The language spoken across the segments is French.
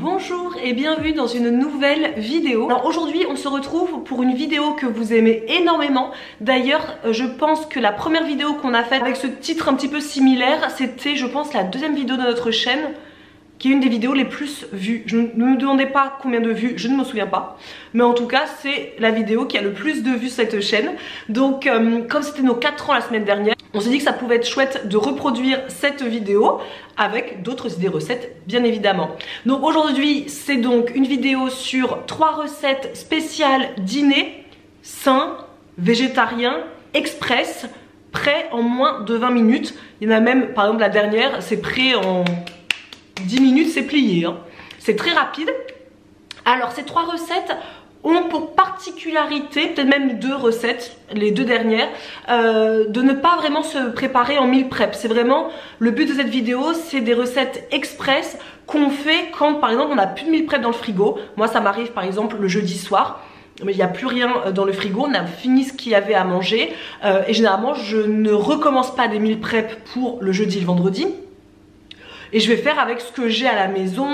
Bonjour et bienvenue dans une nouvelle vidéo. Alors aujourd'hui on se retrouve pour une vidéo que vous aimez énormément. D'ailleurs je pense que la première vidéo qu'on a faite avec ce titre un petit peu similaire, c'était je pense la deuxième vidéo de notre chaîne, qui est une des vidéos les plus vues. Ne me demandez pas combien de vues, je ne me souviens pas. Mais en tout cas, c'est la vidéo qui a le plus de vues sur cette chaîne. Donc, comme c'était nos 4 ans la semaine dernière, on s'est dit que ça pouvait être chouette de reproduire cette vidéo avec d'autres idées recettes, bien évidemment. Donc aujourd'hui, c'est donc une vidéo sur 3 recettes spéciales dîner, sain, végétarien, express, prêt en moins de 20 minutes. Il y en a même, par exemple la dernière, c'est prêt en 10 minutes, c'est plié, hein. C'est très rapide. Alors ces 3 recettes ont pour particularité, peut-être même 2 recettes, les 2 dernières, de ne pas vraiment se préparer en meal prep. C'est vraiment le but de cette vidéo, c'est des recettes express qu'on fait quand par exemple on n'a plus de meal prep dans le frigo. Moi ça m'arrive par exemple le jeudi soir, mais il n'y a plus rien dans le frigo, on a fini ce qu'il y avait à manger, et généralement je ne recommence pas des meal prep pour le jeudi et le vendredi. Et je vais faire avec ce que j'ai à la maison,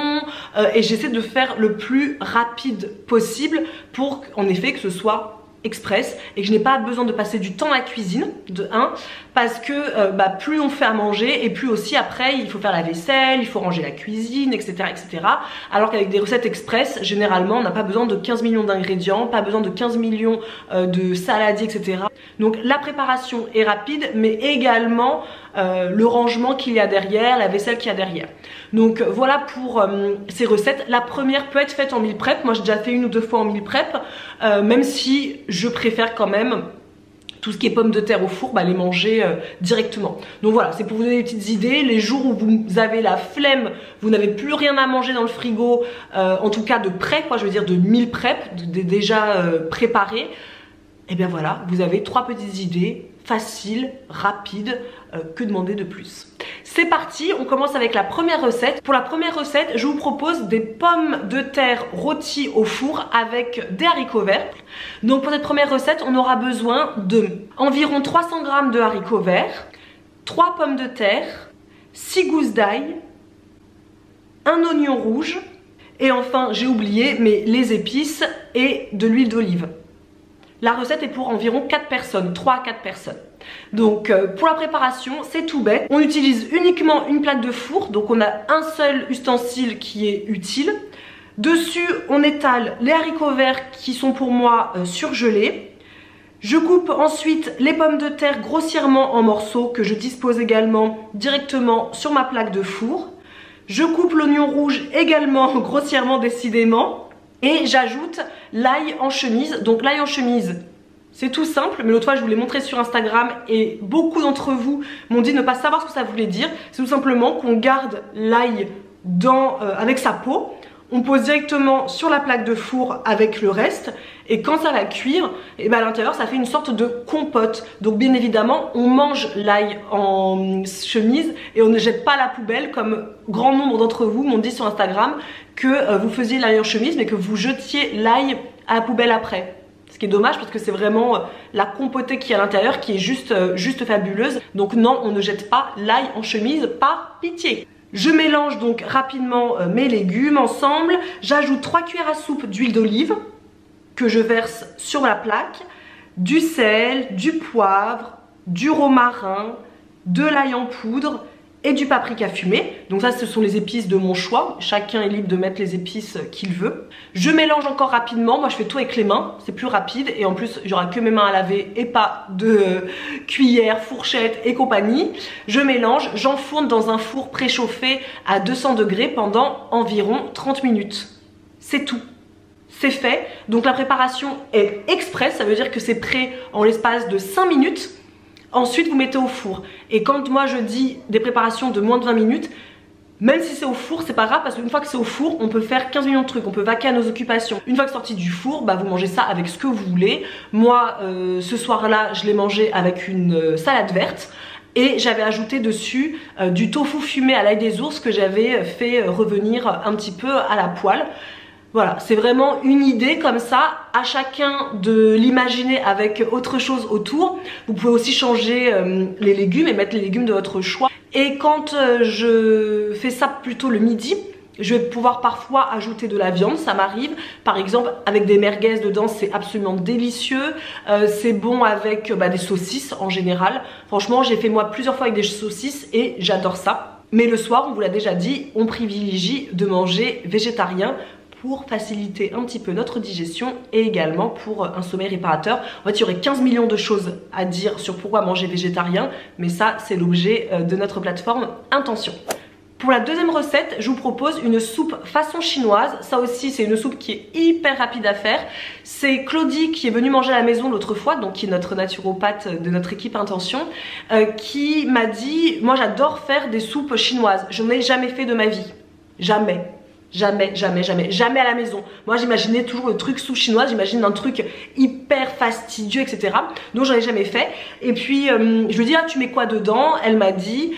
et j'essaie de faire le plus rapide possible pour en effet que ce soit express et que je n'ai pas besoin de passer du temps à la cuisine, de 1, parce que plus on fait à manger et plus aussi après il faut faire la vaisselle, il faut ranger la cuisine, etc. etc. Alors qu'avec des recettes express, généralement on n'a pas besoin de 15 millions d'ingrédients, pas besoin de 15 millions de saladiers, etc. Donc la préparation est rapide, mais également le rangement qu'il y a derrière, la vaisselle qu'il y a derrière. Donc voilà pour ces recettes. La première peut être faite en meal prep. Moi j'ai déjà fait 1 ou 2 fois en meal prep, même si je préfère quand même tout ce qui est pommes de terre au four, les manger directement. Donc voilà, c'est pour vous donner des petites idées. Les jours où vous avez la flemme, vous n'avez plus rien à manger dans le frigo, en tout cas de prêt, quoi, je veux dire de meal prep, déjà préparé, et bien voilà, vous avez 3 petites idées faciles, rapides, que demander de plus. C'est parti, on commence avec la première recette. Pour la première recette, je vous propose des pommes de terre rôties au four avec des haricots verts. Donc pour cette première recette, on aura besoin de environ 300 g de haricots verts, 3 pommes de terre, 6 gousses d'ail, 1 oignon rouge, et enfin j'ai oublié, mais les épices et de l'huile d'olive. La recette est pour environ 4 personnes, 3 à 4 personnes. Donc pour la préparation, c'est tout bête. On utilise uniquement une plaque de four, donc on a un seul ustensile qui est utile. Dessus, on étale les haricots verts qui sont pour moi surgelés. Je coupe ensuite les pommes de terre grossièrement en morceaux que je dispose également directement sur ma plaque de four. Je coupe l'oignon rouge également grossièrement décidément. Et j'ajoute l'ail en chemise. Donc l'ail en chemise, c'est tout simple, mais l'autre fois je vous l'ai montré sur Instagram et beaucoup d'entre vous m'ont dit ne pas savoir ce que ça voulait dire. C'est tout simplement qu'on garde l'ail avec sa peau, on pose directement sur la plaque de four avec le reste, et quand ça va cuire, et à l'intérieur ça fait une sorte de compote. Donc bien évidemment on mange l'ail en chemise et on ne jette pas à la poubelle comme grand nombre d'entre vous m'ont dit sur Instagram que vous faisiez l'ail en chemise mais que vous jetiez l'ail à la poubelle après. Ce qui est dommage parce que c'est vraiment la compotée qui est à l'intérieur qui est juste fabuleuse. Donc non, on ne jette pas l'ail en chemise par pitié. Je mélange donc rapidement mes légumes ensemble. J'ajoute 3 cuillères à soupe d'huile d'olive que je verse sur la plaque, du sel, du poivre, du romarin, de l'ail en poudre et du paprika fumé. Donc ça ce sont les épices de mon choix, chacun est libre de mettre les épices qu'il veut. Je mélange encore rapidement, moi je fais tout avec les mains, c'est plus rapide et en plus il n'y aura que mes mains à laver et pas de cuillère, fourchette et compagnie. Je mélange, j'enfourne dans un four préchauffé à 200 degrés pendant environ 30 minutes. C'est tout. C'est fait, donc la préparation est express, ça veut dire que c'est prêt en l'espace de 5 minutes. Ensuite vous mettez au four, et quand moi je dis des préparations de moins de 20 minutes, même si c'est au four c'est pas grave parce qu'une fois que c'est au four on peut faire 15 millions de trucs, on peut vaquer à nos occupations. Une fois que c'est sorti du four, vous mangez ça avec ce que vous voulez. Moi ce soir là je l'ai mangé avec une salade verte. Et j'avais ajouté dessus du tofu fumé à l'ail des ours que j'avais fait revenir un petit peu à la poêle. Voilà, c'est vraiment une idée comme ça, à chacun de l'imaginer avec autre chose autour. Vous pouvez aussi changer les légumes et mettre les légumes de votre choix. Et quand je fais ça plutôt le midi, Je vais pouvoir parfois ajouter de la viande, ça m'arrive. Par exemple, avec des merguez dedans, c'est absolument délicieux. C'est bon avec des saucisses en général. Franchement, j'ai fait moi plusieurs fois avec des saucisses et j'adore ça. Mais le soir, on vous l'a déjà dit, on privilégie de manger végétarien pour faciliter un petit peu notre digestion et également pour un sommeil réparateur. En fait, il y aurait 15 millions de choses à dire sur pourquoi manger végétarien, mais ça, c'est l'objet de notre plateforme Intention. Pour la deuxième recette, je vous propose une soupe façon chinoise. Ça aussi, c'est une soupe qui est hyper rapide à faire. C'est Claudie qui est venue manger à la maison l'autre fois, donc qui est notre naturopathe de notre équipe Intention, qui m'a dit, moi j'adore faire des soupes chinoises. Je n'en ai jamais fait de ma vie. Jamais. Jamais, jamais, jamais, jamais à la maison. Moi j'imaginais toujours le truc soupe chinoise, j'imagine un truc hyper fastidieux, etc. Donc j'en ai jamais fait. Et puis je lui ai dit, ah tu mets quoi dedans? Elle m'a dit,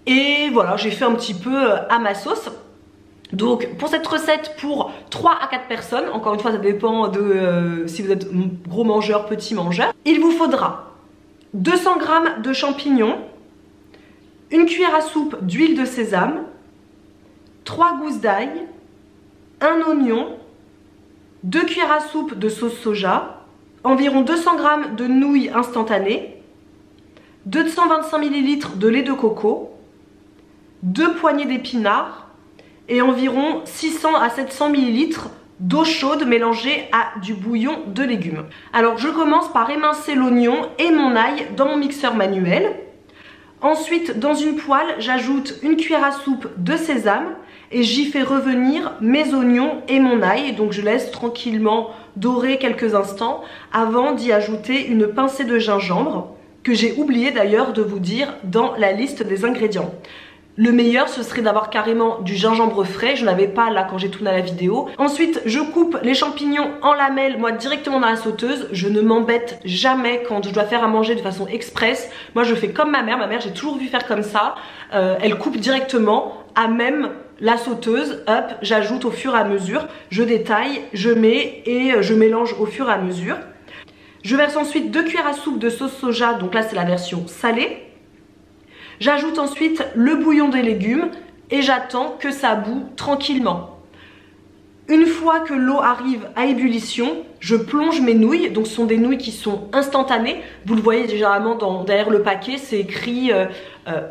et voilà, j'ai fait un petit peu à ma sauce. Donc pour cette recette, pour 3 à 4 personnes, encore une fois ça dépend de si vous êtes gros mangeur, petit mangeur, il vous faudra 200 g de champignons, une cuillère à soupe d'huile de sésame, 3 gousses d'ail, un oignon, 2 cuillères à soupe de sauce soja, environ 200 g de nouilles instantanées, 225 ml de lait de coco, 2 poignées d'épinards et environ 600 à 700 ml d'eau chaude mélangée à du bouillon de légumes. Alors je commence par émincer l'oignon et mon ail dans mon mixeur manuel. Ensuite, dans une poêle, j'ajoute une cuillère à soupe de sésame et j'y fais revenir mes oignons et mon ail. Donc je laisse tranquillement dorer quelques instants avant d'y ajouter une pincée de gingembre que j'ai oublié d'ailleurs de vous dire dans la liste des ingrédients. Le meilleur, ce serait d'avoir carrément du gingembre frais. Je n'avais pas là quand j'ai tourné la vidéo. Ensuite, je coupe les champignons en lamelles, moi directement dans la sauteuse. Je ne m'embête jamais quand je dois faire à manger de façon express. Moi, je fais comme ma mère. Ma mère, j'ai toujours vu faire comme ça. Elle coupe directement à même la sauteuse. Hop, j'ajoute au fur et à mesure. Je détaille, je mets et je mélange au fur et à mesure. Je verse ensuite 2 cuillères à soupe de sauce soja. Donc là, c'est la version salée. J'ajoute ensuite le bouillon des légumes et j'attends que ça bout tranquillement. Une fois que l'eau arrive à ébullition, je plonge mes nouilles. Donc ce sont des nouilles qui sont instantanées. Vous le voyez généralement derrière le paquet, c'est écrit,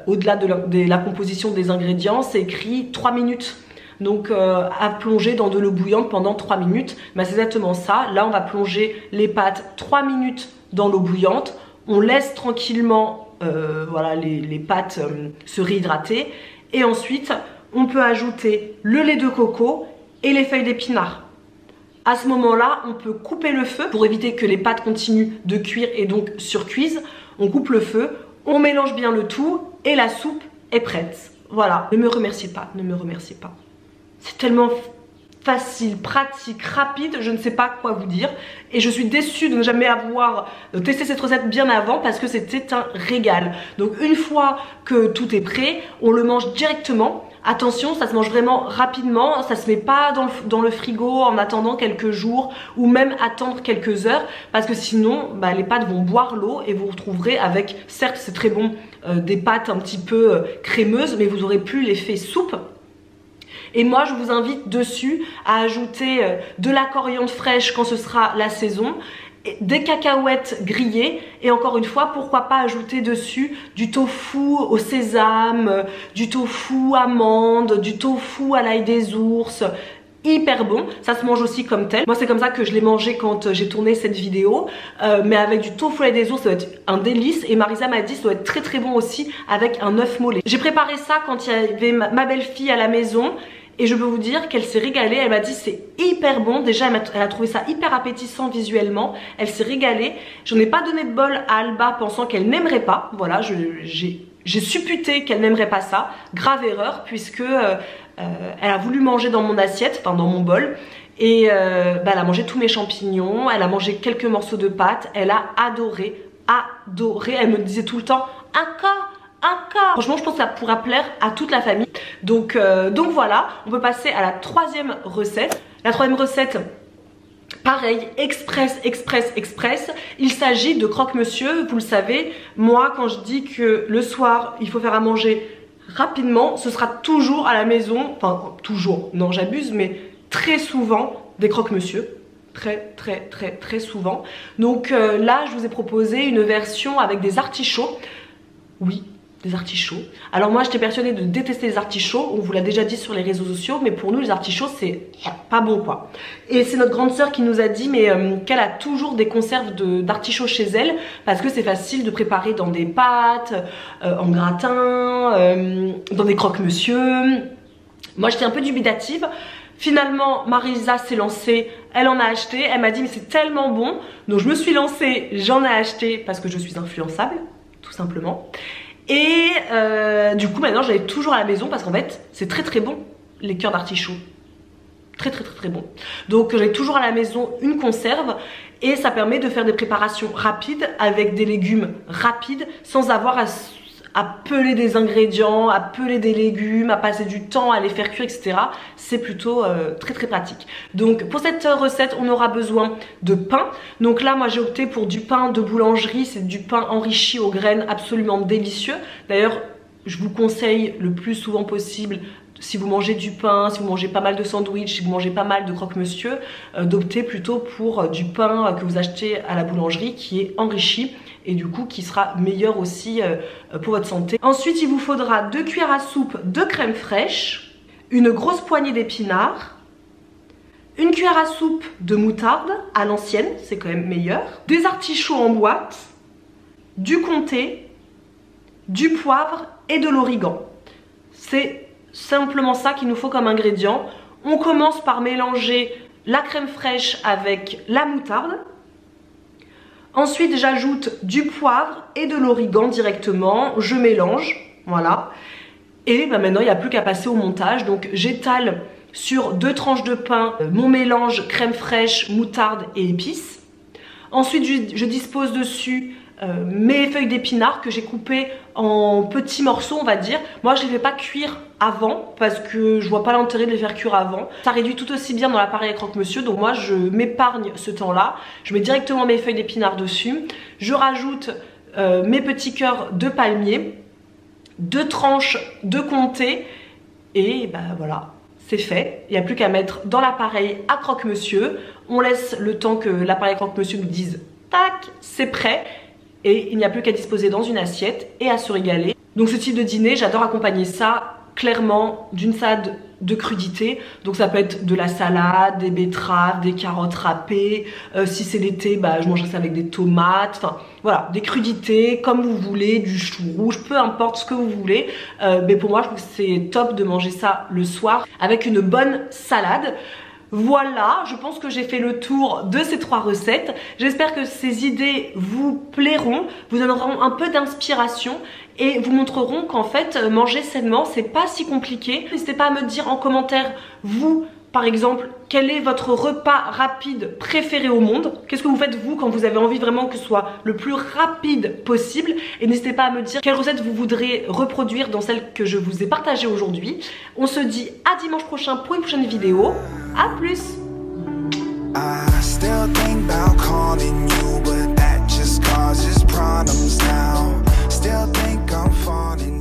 au-delà de la composition des ingrédients, c'est écrit 3 minutes. Donc à plonger dans de l'eau bouillante pendant 3 minutes. C'est exactement ça. Là on va plonger les pâtes 3 minutes dans l'eau bouillante. On laisse tranquillement voilà, les pâtes se réhydrater. Et ensuite, on peut ajouter le lait de coco et les feuilles d'épinards. À ce moment-là, on peut couper le feu pour éviter que les pâtes continuent de cuire et donc surcuisent. On coupe le feu, on mélange bien le tout et la soupe est prête. Voilà, ne me remerciez pas, ne me remerciez pas. C'est tellement facile, pratique, rapide, je ne sais pas quoi vous dire. Et je suis déçue de ne jamais avoir testé cette recette bien avant parce que c'était un régal. Donc une fois que tout est prêt, on le mange directement. Attention, ça se mange vraiment rapidement, ça se met pas dans le frigo en attendant quelques jours ou même attendre quelques heures parce que sinon les pâtes vont boire l'eau et vous retrouverez avec, certes c'est très bon, des pâtes un petit peu crémeuses, mais vous aurez plus l'effet soupe. Et moi je vous invite dessus à ajouter de la coriandre fraîche quand ce sera la saison, des cacahuètes grillées et encore une fois pourquoi pas ajouter dessus du tofu au sésame, du tofu amande, du tofu à l'ail des ours. Hyper bon, ça se mange aussi comme tel. Moi c'est comme ça que je l'ai mangé quand j'ai tourné cette vidéo, mais avec du tofu à l'ail des ours ça doit être un délice. Et Marisa m'a dit ça doit être très très bon aussi avec un œuf mollet. J'ai préparé ça quand il y avait ma belle-fille à la maison. Et je peux vous dire qu'elle s'est régalée, elle m'a dit c'est hyper bon, déjà elle a trouvé ça hyper appétissant visuellement, elle s'est régalée. J'en ai pas donné de bol à Alba pensant qu'elle n'aimerait pas, voilà, j'ai supputé qu'elle n'aimerait pas ça, grave erreur puisque elle a voulu manger dans mon assiette, enfin dans mon bol. Et elle a mangé tous mes champignons, elle a mangé quelques morceaux de pâte, elle a adoré, elle me disait tout le temps encore. Franchement je pense que ça pourra plaire à toute la famille. Donc voilà, on peut passer à la troisième recette. La troisième recette, pareil, express. Il s'agit de croque-monsieur. Vous le savez, moi quand je dis que le soir il faut faire à manger rapidement, ce sera toujours à la maison, enfin toujours, non j'abuse, mais très souvent des croque-monsieur. Très souvent. Donc là je vous ai proposé une version avec des artichauts. Oui, des artichauts. Alors moi j'étais persuadée de détester les artichauts, on vous l'a déjà dit sur les réseaux sociaux, mais pour nous les artichauts c'est pas bon quoi. Et c'est notre grande sœur qui nous a dit mais qu'elle a toujours des conserves d'artichauts chez elle parce que c'est facile de préparer dans des pâtes, en gratin, dans des croque-monsieur. Moi j'étais un peu dubitative. Finalement, Marisa s'est lancée, elle en a acheté, elle m'a dit mais c'est tellement bon. Donc je me suis lancée, j'en ai acheté parce que je suis influençable, tout simplement. Et du coup maintenant j'en ai toujours à la maison parce qu'en fait c'est très bon les cœurs d'artichaut. Très bon. Donc j'ai toujours à la maison une conserve et ça permet de faire des préparations rapides avec des légumes rapides sans avoir à peler des ingrédients, à peler des légumes, à passer du temps à les faire cuire, etc. C'est plutôt très pratique. Donc pour cette recette, on aura besoin de pain. Donc là, moi j'ai opté pour du pain de boulangerie. C'est du pain enrichi aux graines, absolument délicieux. D'ailleurs, je vous conseille le plus souvent possible, si vous mangez du pain, si vous mangez pas mal de sandwichs, si vous mangez pas mal de croque-monsieur, d'opter plutôt pour du pain que vous achetez à la boulangerie qui est enrichi et du coup qui sera meilleur aussi pour votre santé. Ensuite, il vous faudra 2 cuillères à soupe de crème fraîche, une grosse poignée d'épinards, une cuillère à soupe de moutarde à l'ancienne, c'est quand même meilleur, des artichauts en boîte, du comté, du poivre et de l'origan. C'est simplement ça qu'il nous faut comme ingrédient. On commence par mélanger la crème fraîche avec la moutarde. Ensuite, j'ajoute du poivre et de l'origan directement. Je mélange, voilà. Et ben maintenant, il n'y a plus qu'à passer au montage. Donc, j'étale sur 2 tranches de pain mon mélange crème fraîche, moutarde et épices. Ensuite, je dispose dessus mes feuilles d'épinards que j'ai coupées en petits morceaux, on va dire. Moi, je ne les fais pas cuire avant parce que je vois pas l'intérêt de les faire cuire avant. Ça réduit tout aussi bien dans l'appareil à croque-monsieur, donc moi je m'épargne ce temps-là. Je mets directement mes feuilles d'épinards dessus. Je rajoute mes petits cœurs de palmier, 2 tranches de comté et ben voilà, c'est fait. Il n'y a plus qu'à mettre dans l'appareil à croque-monsieur. On laisse le temps que l'appareil à croque-monsieur nous dise tac, c'est prêt. Et il n'y a plus qu'à disposer dans une assiette et à se régaler. Donc ce type de dîner, j'adore accompagner ça clairement d'une salade de crudité. Donc ça peut être de la salade, des betteraves, des carottes râpées. Si c'est l'été, bah, je mangerai ça avec des tomates. Enfin voilà, des crudités comme vous voulez, du chou rouge, peu importe ce que vous voulez. Mais pour moi, je trouve que c'est top de manger ça le soir avec une bonne salade. Voilà, je pense que j'ai fait le tour de ces 3 recettes. J'espère que ces idées vous plairont, vous donneront un peu d'inspiration et vous montreront qu'en fait, manger sainement, c'est pas si compliqué. N'hésitez pas à me dire en commentaire, vous, par exemple, quel est votre repas rapide préféré au monde? Qu'est-ce que vous faites vous quand vous avez envie vraiment que ce soit le plus rapide possible? Et n'hésitez pas à me dire quelle recette vous voudrez reproduire dans celle que je vous ai partagée aujourd'hui. On se dit à dimanche prochain pour une prochaine vidéo. À plus! I still think about calling you, but that just causes problems now. Still think I'm falling